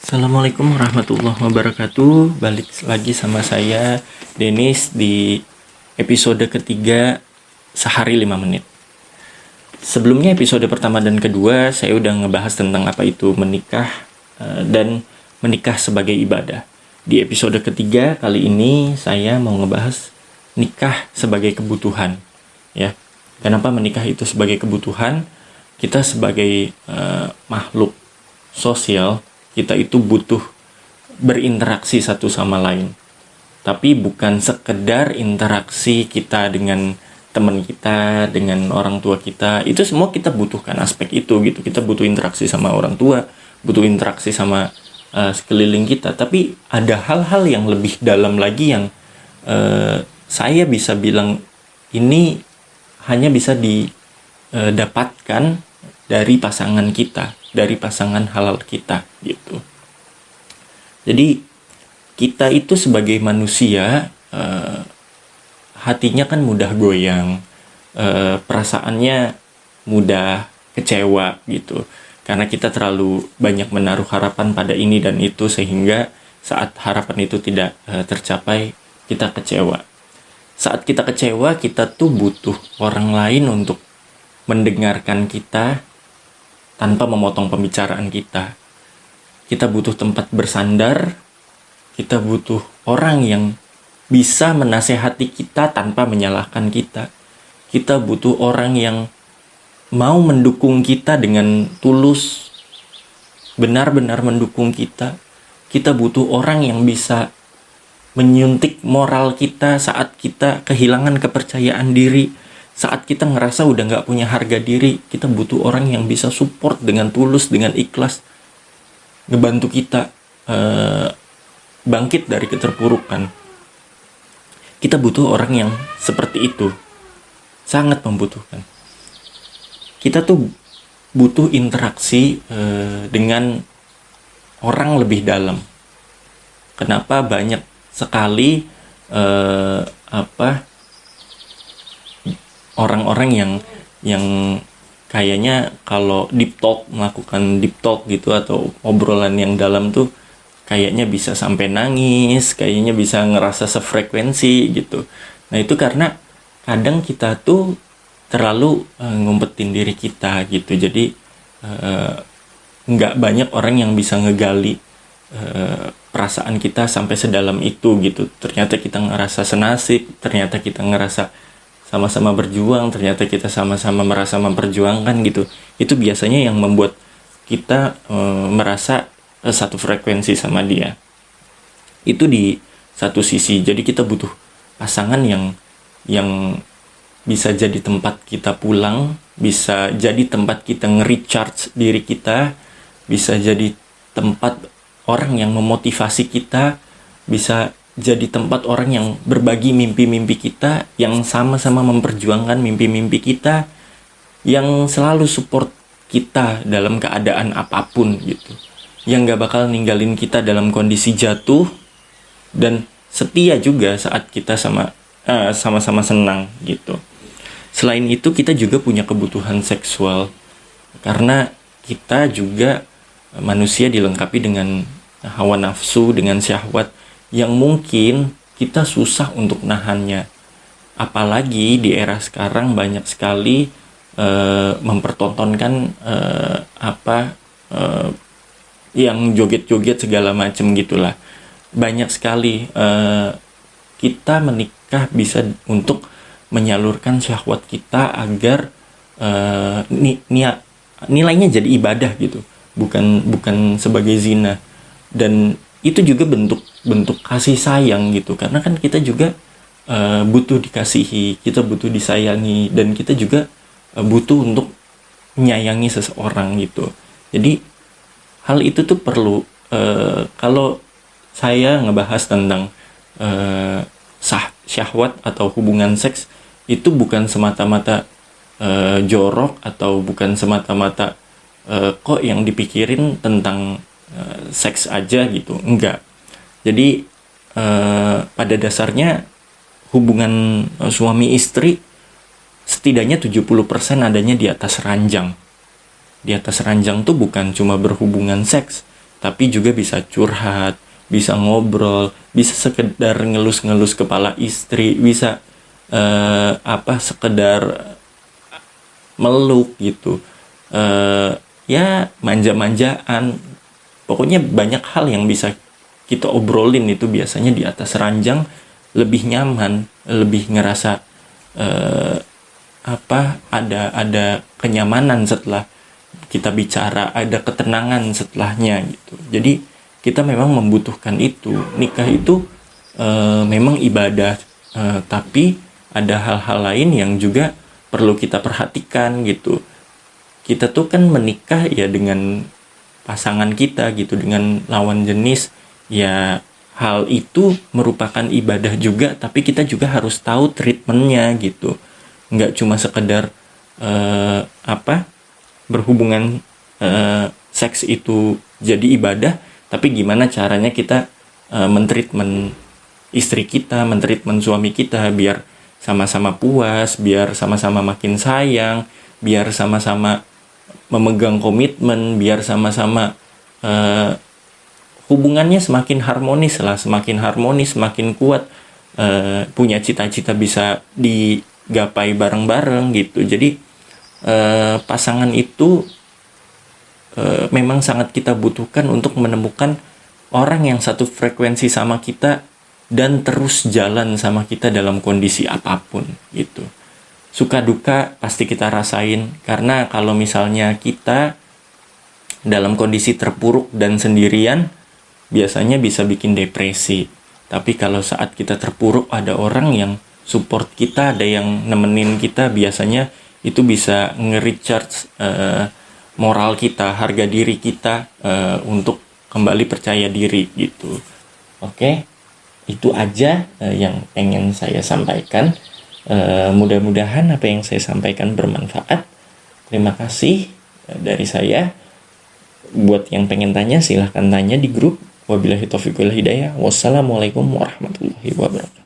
Assalamualaikum warahmatullahi wabarakatuh. Balik lagi sama saya Denis di episode ketiga Sehari 5 menit. Sebelumnya episode pertama dan kedua saya udah ngebahas tentang apa itu menikah dan menikah sebagai ibadah. Di episode ketiga kali ini saya mau ngebahas nikah sebagai kebutuhan, ya. Kenapa menikah itu sebagai kebutuhan? Kita sebagai makhluk sosial, kita itu butuh berinteraksi satu sama lain. Tapi bukan sekedar interaksi kita dengan teman kita, dengan orang tua kita. Itu semua kita butuhkan aspek itu gitu. Kita butuh interaksi sama orang tua, butuh interaksi sama sekeliling kita. Tapi ada hal-hal yang lebih dalam lagi yang saya bisa bilang ini hanya bisa didapatkan dari pasangan kita, dari pasangan halal kita gitu. Jadi kita itu sebagai manusia hatinya kan mudah goyang, perasaannya mudah kecewa gitu. Karena kita terlalu banyak menaruh harapan pada ini dan itu sehingga saat harapan itu tidak tercapai kita kecewa. Saat kita kecewa, kita tuh butuh orang lain untuk mendengarkan kita tanpa memotong pembicaraan kita. Kita butuh tempat bersandar, kita butuh orang yang bisa menasehati kita tanpa menyalahkan kita. Kita butuh orang yang mau mendukung kita dengan tulus, benar-benar mendukung kita. Kita butuh orang yang bisa menyuntik moral kita saat kita kehilangan kepercayaan diri. Saat kita ngerasa udah gak punya harga diri, kita butuh orang yang bisa support dengan tulus, dengan ikhlas, ngebantu kita bangkit dari keterpurukan. Kita butuh orang yang seperti itu, sangat membutuhkan. Kita tuh butuh interaksi dengan orang lebih dalam. Kenapa banyak sekali orang-orang yang kayaknya kalau melakukan deep talk gitu atau obrolan yang dalam tuh kayaknya bisa sampai nangis, kayaknya bisa ngerasa sefrekuensi gitu. Nah itu karena kadang kita tuh terlalu ngumpetin diri kita gitu. Jadi nggak banyak orang yang bisa ngegali perasaan kita sampai sedalam itu gitu. Ternyata kita ngerasa senasib, ternyata kita ngerasa sama-sama berjuang, ternyata kita sama-sama merasa memperjuangkan gitu. Itu biasanya yang membuat kita merasa satu frekuensi sama dia. Itu di satu sisi. Jadi kita butuh pasangan yang bisa jadi tempat kita pulang, bisa jadi tempat kita nge-recharge diri kita, bisa jadi tempat orang yang memotivasi kita, bisa jadi tempat orang yang berbagi mimpi-mimpi kita, yang sama-sama memperjuangkan mimpi-mimpi kita, yang selalu support kita dalam keadaan apapun gitu, yang gak bakal ninggalin kita dalam kondisi jatuh, dan setia juga saat kita sama-sama senang gitu. Selain itu kita juga punya kebutuhan seksual, karena kita juga manusia dilengkapi dengan hawa nafsu, dengan syahwat yang mungkin kita susah untuk nahannya. Apalagi di era sekarang banyak sekali mempertontonkan yang joget-joget segala macam gitulah. Banyak sekali kita menikah bisa untuk menyalurkan syahwat kita agar nilainya jadi ibadah gitu, bukan sebagai zina. Dan itu juga bentuk kasih sayang gitu, karena kan kita juga butuh dikasihi, kita butuh disayangi, dan kita juga butuh untuk menyayangi seseorang gitu. Jadi hal itu tuh perlu. Kalau saya ngebahas tentang syahwat atau hubungan seks, itu bukan semata-mata jorok atau bukan semata-mata kok yang dipikirin tentang seks aja gitu, enggak. Jadi pada dasarnya hubungan suami istri setidaknya 70% adanya di atas ranjang. Di atas ranjang tuh bukan cuma berhubungan seks, tapi juga bisa curhat, bisa ngobrol, bisa sekedar ngelus-ngelus kepala istri, bisa sekedar meluk gitu, ya manja-manjaan. Pokoknya banyak hal yang bisa kita obrolin itu biasanya di atas ranjang, lebih nyaman, lebih ngerasa ada kenyamanan setelah kita bicara, ada ketenangan setelahnya gitu. Jadi kita memang membutuhkan itu. Nikah itu memang ibadah, tapi ada hal-hal lain yang juga perlu kita perhatikan gitu. Kita tuh kan menikah ya dengan pasangan kita gitu, dengan lawan jenis. Ya hal itu merupakan ibadah juga, tapi kita juga harus tahu treatmentnya gitu. Nggak cuma sekedar berhubungan seks itu jadi ibadah, tapi gimana caranya kita mentreatment istri kita, mentreatment suami kita biar sama-sama puas, biar sama-sama makin sayang, biar sama-sama memegang komitmen, biar sama-sama hubungannya semakin harmonis lah, semakin harmonis, semakin kuat, punya cita-cita bisa digapai bareng-bareng gitu. Jadi pasangan itu memang sangat kita butuhkan untuk menemukan orang yang satu frekuensi sama kita dan terus jalan sama kita dalam kondisi apapun gitu. Suka duka pasti kita rasain, karena kalau misalnya kita dalam kondisi terpuruk dan sendirian biasanya bisa bikin depresi. Tapi kalau saat kita terpuruk ada orang yang support kita, ada yang nemenin kita, biasanya itu bisa nge-recharge moral kita, harga diri kita, untuk kembali percaya diri gitu. Oke, itu aja yang pengen saya sampaikan. Mudah-mudahan apa yang saya sampaikan bermanfaat. Terima kasih dari saya. Buat yang pengen tanya silahkan tanya di grup. Wabillahi taufiq wal hidayah. Wassalamualaikum warahmatullahi wabarakatuh.